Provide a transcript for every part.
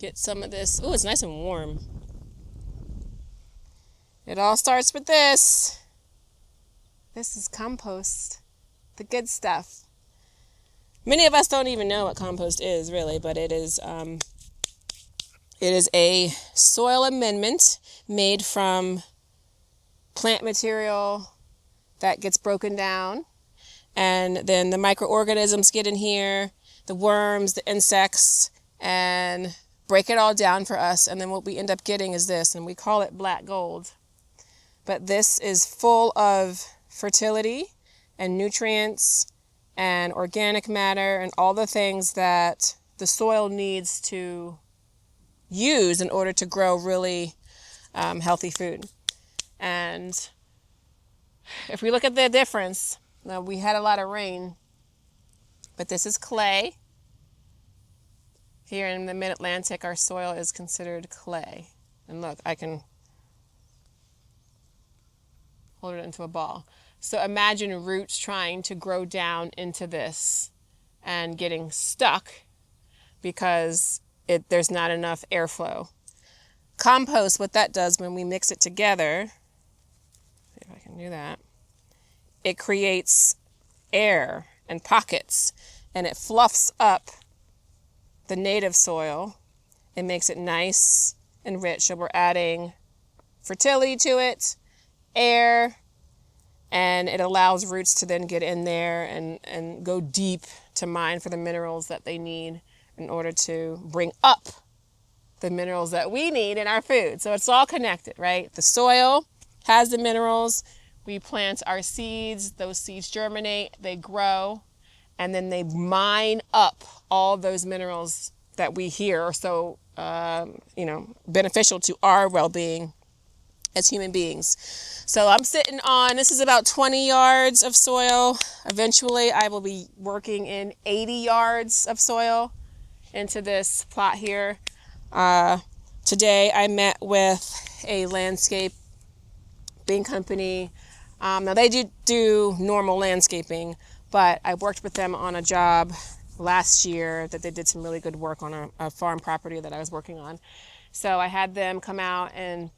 get some of this. Oh, it's nice and warm. It all starts with this. This is compost, the good stuff. Many of us don't even know what compost is, really, but it is a soil amendment made from plant material that gets broken down, and then the microorganisms get in here, the worms, the insects, and break it all down for us, and then what we end up getting is this, and we call it black gold. But this is full of fertility and nutrients and organic matter and all the things that the soil needs to use in order to grow really healthy food. And if we look at the difference, now we had a lot of rain, but this is clay. Here in the mid-Atlantic, our soil is considered clay. And look, I can hold it into a ball. So imagine roots trying to grow down into this and getting stuck because there's not enough airflow. Compost, what that does when we mix it together, see if I can do that, it creates air and pockets, and it fluffs up the native soil. It makes it nice and rich. So we're adding fertility to it, air, and it allows roots to then get in there and go deep to mine for the minerals that they need in order to bring up the minerals that we need in our food. So it's all connected, right? The soil has the minerals. We plant our seeds. Those seeds germinate, they grow, and then they mine up all those minerals that we hear are so, beneficial to our well-being as human beings. So I'm sitting on, this is about 20 yards of soil. Eventually I will be working in 80 yards of soil into this plot here. Today I met with a landscaping company. Now they do normal landscaping, but I worked with them on a job last year that they did some really good work on a farm property that I was working on. So I had them come out and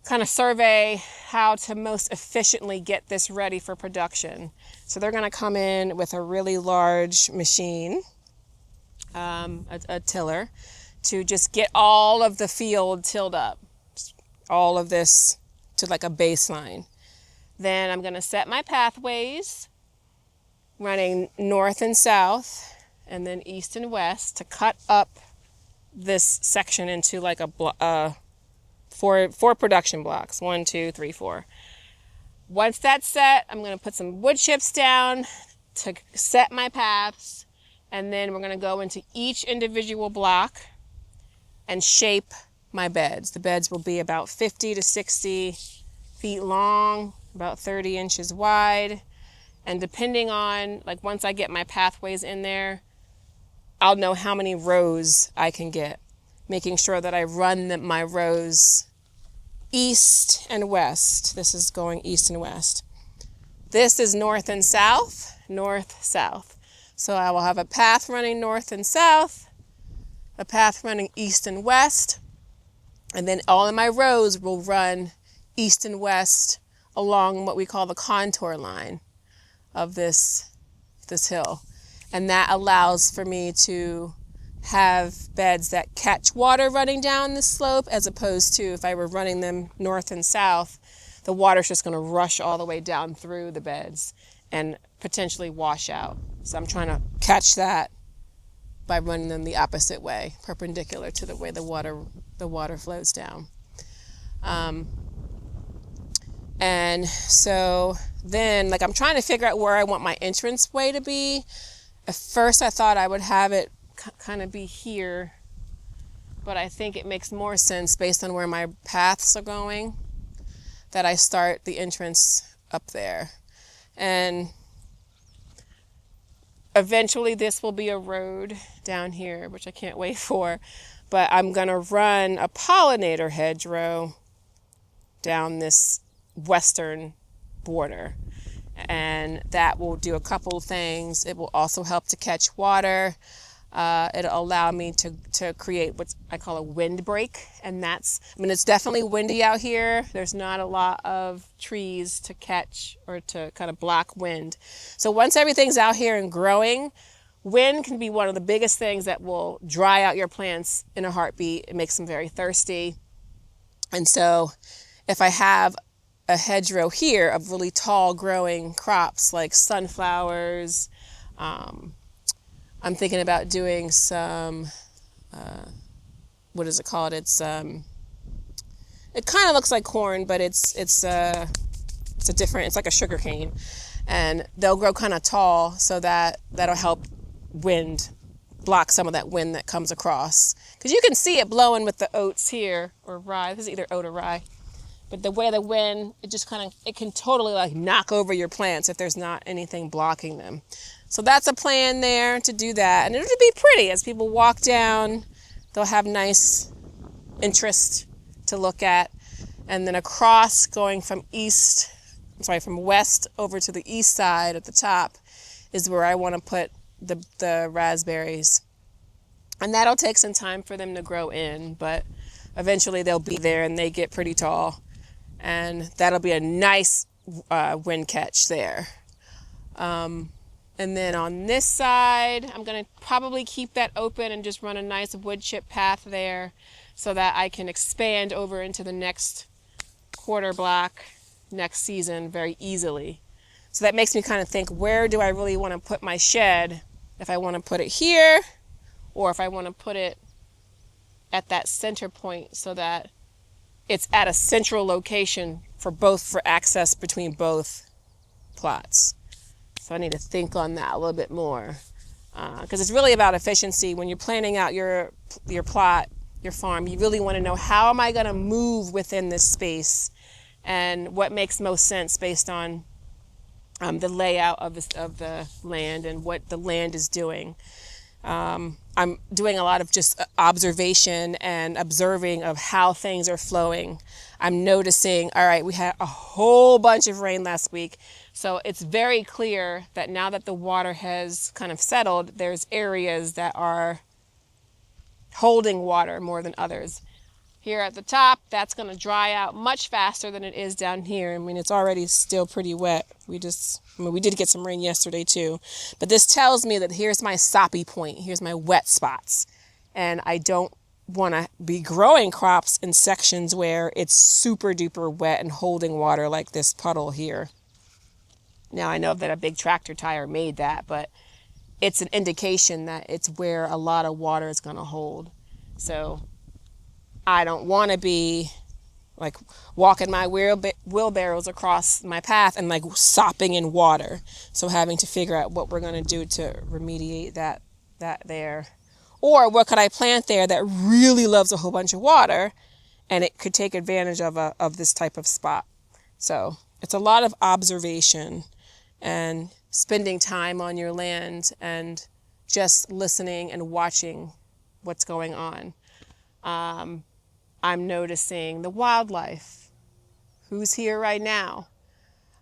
kind of survey how to most efficiently get this ready for production. So they're going to come in with a really large machine, a tiller, to just get all of the field tilled up, all of this to like a baseline. Then I'm going to set my pathways running north and south and then east and west to cut up this section into like a four production blocks. 1, 2, 3, 4. Once that's set, I'm going to put some wood chips down to set my paths, and then we're going to go into each individual block and shape my beds. The beds will be about 50 to 60 feet long, about 30 inches wide, and depending on, like, once I get my pathways in there, I'll know how many rows I can get, making sure that I run my rows east and west. This is going east and west. This is north and south, north, south. So I will have a path running north and south, a path running east and west, and then all of my rows will run east and west along what we call the contour line of this hill. And that allows for me to have beds that catch water running down the slope, as opposed to if I were running them north and south, the water's just going to rush all the way down through the beds and potentially wash out. So I'm trying to catch that by running them the opposite way, perpendicular to the way the water flows down. And so then, like, I'm trying to figure out where I want my entrance way to be. At first I thought I would have it kind of be here, but I think it makes more sense based on where my paths are going that I start the entrance up there. And eventually this will be a road down here, which I can't wait for, but I'm going to run a pollinator hedgerow down this western border. And that will do a couple of things. It will also help to catch water. It'll allow me to create what I call a wind break. And it's definitely windy out here. There's not a lot of trees to catch or to kind of block wind. So once everything's out here and growing, wind can be one of the biggest things that will dry out your plants in a heartbeat. It makes them very thirsty. And so if I have a hedgerow here of really tall growing crops like sunflowers, I'm thinking about doing some, what is it called? It kind of looks like corn, but it's like a sugar cane, and they'll grow kind of tall, so that'll help block some of that wind that comes across. Because you can see it blowing with the oats here, or rye. This is either oat or rye. But the way the wind, it can totally like knock over your plants if there's not anything blocking them. So that's a plan there to do that. And it'll be pretty as people walk down. They'll have nice interest to look at. And then across, going from west over to the east side at the top is where I want to put the raspberries. And that'll take some time for them to grow in, but eventually they'll be there and they get pretty tall. And that'll be a nice wind catch there. And then on this side, I'm going to probably keep that open and just run a nice wood chip path there so that I can expand over into the next quarter block next season very easily. So that makes me kind of think, where do I really want to put my shed? If I want to put it here, or if I want to put it at that center point so that it's at a central location for access between both plots. So I need to think on that a little bit more, because it's really about efficiency. When you're planning out your plot, your farm, you really want to know, how am I going to move within this space, and what makes most sense based on the layout of the land and what the land is doing. I'm doing a lot of just observation and observing of how things are flowing. I'm noticing, all right, we had a whole bunch of rain last week. So it's very clear that now that the water has kind of settled, there's areas that are holding water more than others. Here at the top, that's going to dry out much faster than it is down here. I mean, it's already still pretty wet. We did get some rain yesterday too. But this tells me that here's my soppy point. Here's my wet spots. And I don't want to be growing crops in sections where it's super duper wet and holding water like this puddle here. Now, I know that a big tractor tire made that, but it's an indication that it's where a lot of water is going to hold. So I don't want to be like walking my wheelbarrows across my path and like sopping in water. So having to figure out what we're going to do to remediate that there. Or what could I plant there that really loves a whole bunch of water and it could take advantage of this type of spot. So it's a lot of observation and spending time on your land and just listening and watching what's going on. I'm noticing the wildlife. Who's here right now?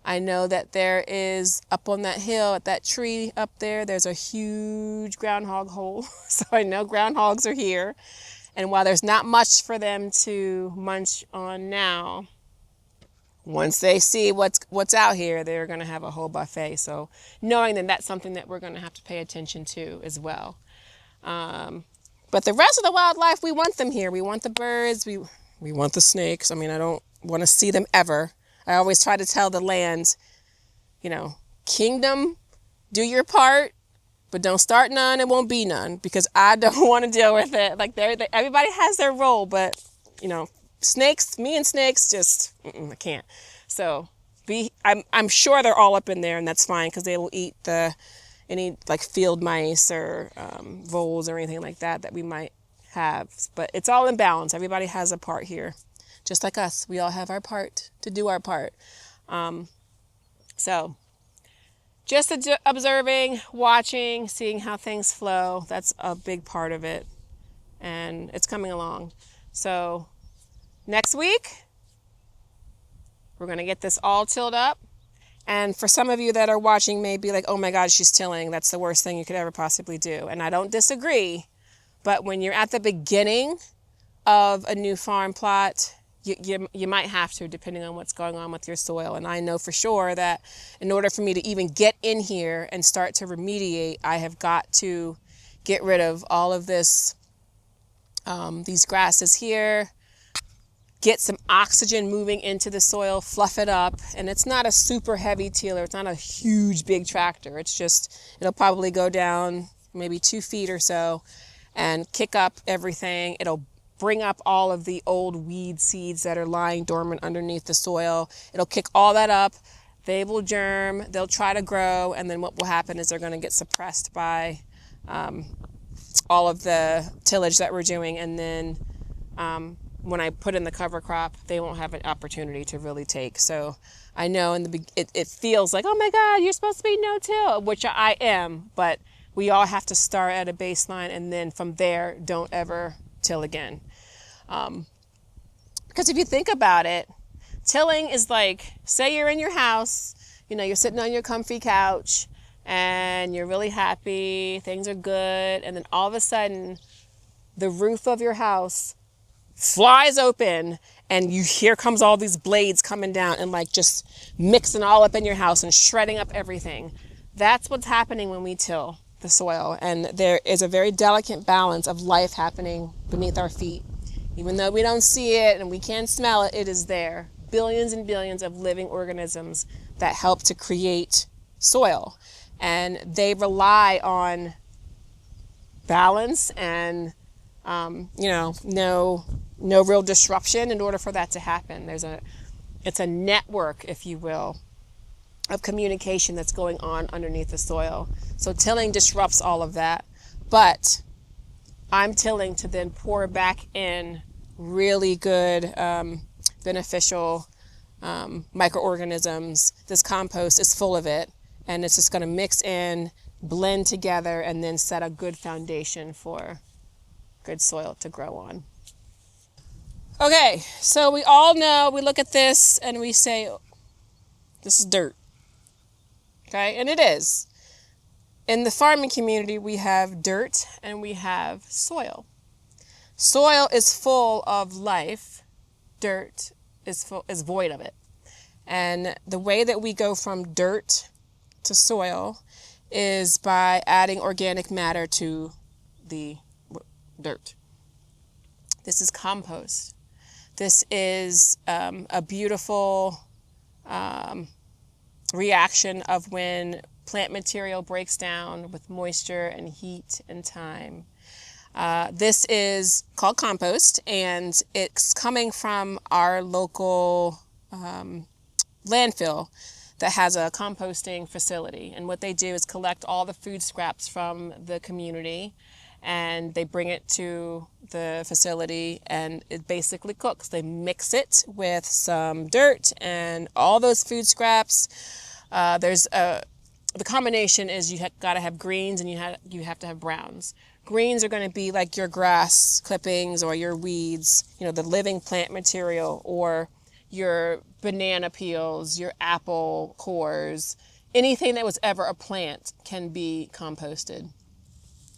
I know that there is, up on that hill at that tree up there, there's a huge groundhog hole. So I know groundhogs are here. And while there's not much for them to munch on now, once they see what's out here, they're going to have a whole buffet. So knowing that that's something that we're going to have to pay attention to as well. But the rest of the wildlife, we want them here. We want the birds. We want the snakes. I mean, I don't want to see them ever. I always try to tell the land, kingdom, do your part, but don't start none. It won't be none, because I don't want to deal with it. Like everybody has their role, but snakes, me and snakes, just I can't. So I'm sure they're all up in there, and that's fine, because they will eat any like field mice or voles or anything like that we might have. But it's all in balance. Everybody has a part here. Just like us, we all have our part to do our part. So just observing, watching, seeing how things flow, that's a big part of it. And it's coming along. So next week, we're going to get this all tilled up. And for some of you that are watching may be like, oh my God, she's tilling. That's the worst thing you could ever possibly do. And I don't disagree. But when you're at the beginning of a new farm plot, you might have to, depending on what's going on with your soil. And I know for sure that in order for me to even get in here and start to remediate, I have got to get rid of all of this, these grasses here, get some oxygen moving into the soil, fluff it up. And it's not a super heavy tiller. It's not a huge, big tractor. It's just, it'll probably go down maybe 2 feet or so and kick up everything. It'll bring up all of the old weed seeds that are lying dormant underneath the soil. It'll kick all that up. They will germ. They'll try to grow. And then what will happen is they're going to get suppressed by all of the tillage that we're doing. And then when I put in the cover crop, they won't have an opportunity to really take. So I know it feels like, oh my God, you're supposed to be no-till, which I am. But we all have to start at a baseline, and then from there, don't ever till again. Because if you think about it, tilling is like, say you're in your house, you're sitting on your comfy couch and you're really happy, things are good, and then all of a sudden the roof of your house flies open and here comes all these blades coming down and like just mixing all up in your house and shredding up everything. That's what's happening when we till the soil, and there is a very delicate balance of life happening beneath our feet. Even though we don't see it and we can't smell it, it is there. Billions and billions of living organisms that help to create soil, and they rely on balance and no real disruption in order for that to happen. It's a network, if you will, of communication that's going on underneath the soil. So tilling disrupts all of that, but I'm tilling to then pour back in really good, beneficial microorganisms. This compost is full of it, and it's just going to mix in, blend together, and then set a good foundation for good soil to grow on. Okay, so we all know, we look at this and we say, this is dirt. Okay, and it is. In the farming community, we have dirt and we have soil. Soil is full of life. Dirt is void of it. And the way that we go from dirt to soil is by adding organic matter to the dirt. This is compost. This is a beautiful reaction of when plant material breaks down with moisture and heat and time. This is called compost, and it's coming from our local landfill that has a composting facility. And what they do is collect all the food scraps from the community, and they bring it to the facility, and it basically cooks. They mix it with some dirt and all those food scraps. The combination is you got to have greens and you have to have browns. Greens are going to be like your grass clippings or your weeds, the living plant material, or your banana peels, your apple cores. Anything that was ever a plant can be composted.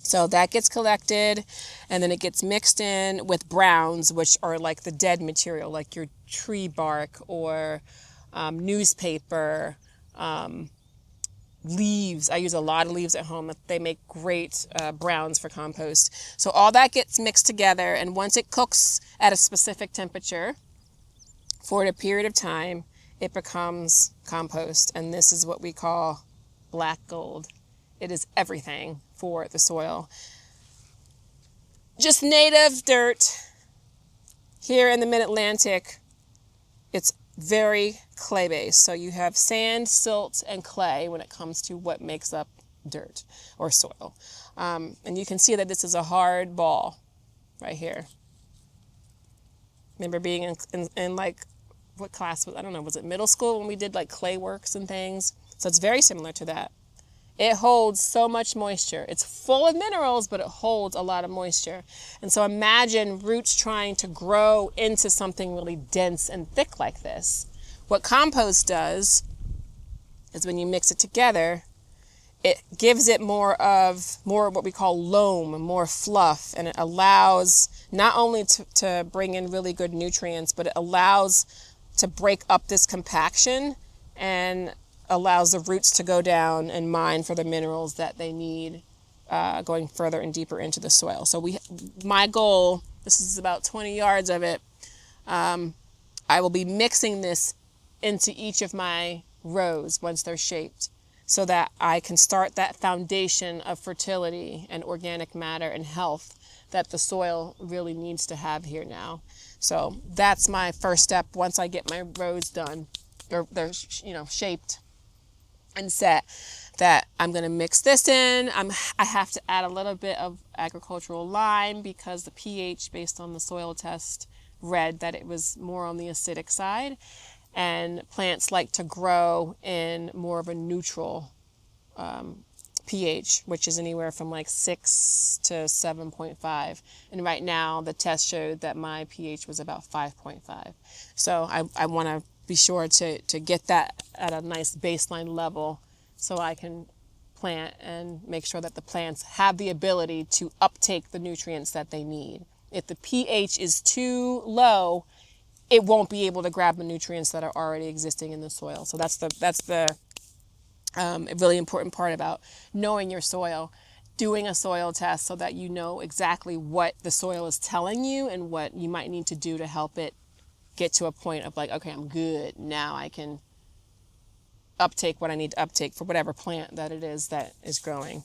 So that gets collected, and then it gets mixed in with browns, which are like the dead material, like your tree bark or newspaper, leaves. I use a lot of leaves at home. They make great browns for compost. So all that gets mixed together, and once it cooks at a specific temperature for a period of time, it becomes compost. And this is what we call black gold. It is everything for the soil. Just native dirt. Here in the Mid-Atlantic, it's very clay-based. So you have sand, silt, and clay when it comes to what makes up dirt or soil. And you can see that this is a hard ball right here. Remember being in like, what class was, I don't know, was it middle school when we did like clay works and things? So it's very similar to that. It holds so much moisture. It's full of minerals, but it holds a lot of moisture. And so imagine roots trying to grow into something really dense and thick like this. What compost does is when you mix it together, it gives it more what we call loam, more fluff, and it allows not only to bring in really good nutrients, but it allows to break up this compaction and allows the roots to go down and mine for the minerals that they need going further and deeper into the soil. So my goal, this is about 20 yards of it, I will be mixing this into each of my rows once they're shaped, so that I can start that foundation of fertility and organic matter and health that the soil really needs to have here now. So that's my first step once I get my rows done, or they're shaped and set, that I'm going to mix this in. I have to add a little bit of agricultural lime because the pH based on the soil test read that it was more on the acidic side. And plants like to grow in more of a neutral pH, which is anywhere from like 6 to 7.5. And right now the test showed that my pH was about 5.5. So I want to be sure to get that at a nice baseline level so I can plant and make sure that the plants have the ability to uptake the nutrients that they need. If the pH is too low, it won't be able to grab the nutrients that are already existing in the soil. So that's the really important part about knowing your soil, doing a soil test so that you know exactly what the soil is telling you and what you might need to do to help it get to a point of like, okay, I'm good. Now I can uptake what I need to uptake for whatever plant that it is that is growing.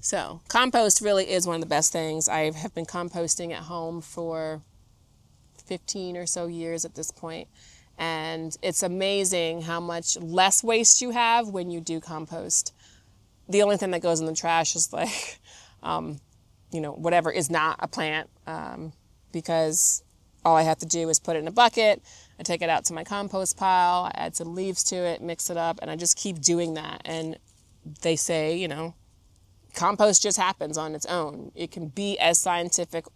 So compost really is one of the best things. I have been composting at home for 15 or so years at this point, and it's amazing how much less waste you have when you do compost. The only thing that goes in the trash is like whatever is not a plant, because all I have to do is put it in a bucket, I take it out to my compost pile, I add some leaves to it, mix it up, and I just keep doing that. And they say, compost just happens on its own. It can be as scientific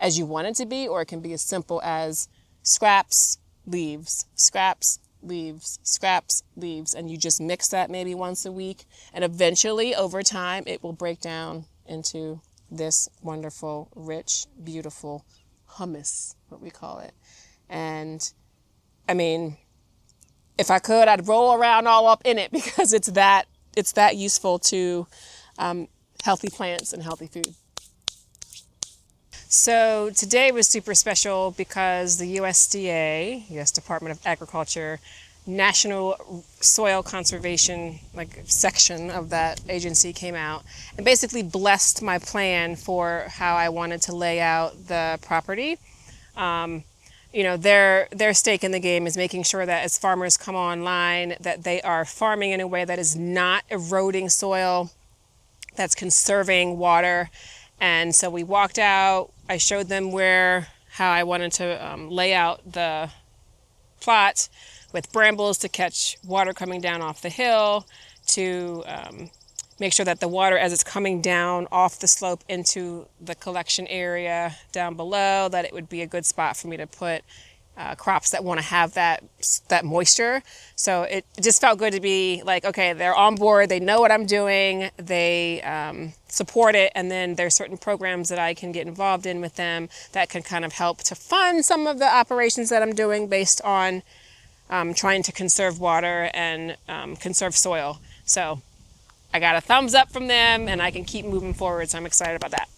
as you want it to be, or it can be as simple as scraps, leaves, scraps, leaves, scraps, leaves, and you just mix that maybe once a week, and eventually over time it will break down into this wonderful, rich, beautiful humus, what we call it. And I mean, if I could, I'd roll around all up in it because it's that useful to healthy plants and healthy food. So today was super special because the USDA, U.S. Department of Agriculture, National Soil Conservation section of that agency came out and basically blessed my plan for how I wanted to lay out the property. Their stake in the game is making sure that as farmers come online, that they are farming in a way that is not eroding soil, that's conserving water. And so we walked out, I showed them how I wanted to lay out the plot with brambles to catch water coming down off the hill, to make sure that the water as it's coming down off the slope into the collection area down below, that it would be a good spot for me to put crops that want to have that moisture. So it just felt good to be like, okay, they're on board, they know what I'm doing, they support it, and then there's certain programs that I can get involved in with them that can kind of help to fund some of the operations that I'm doing based on trying to conserve water and conserve soil. So I got a thumbs up from them and I can keep moving forward, so I'm excited about that.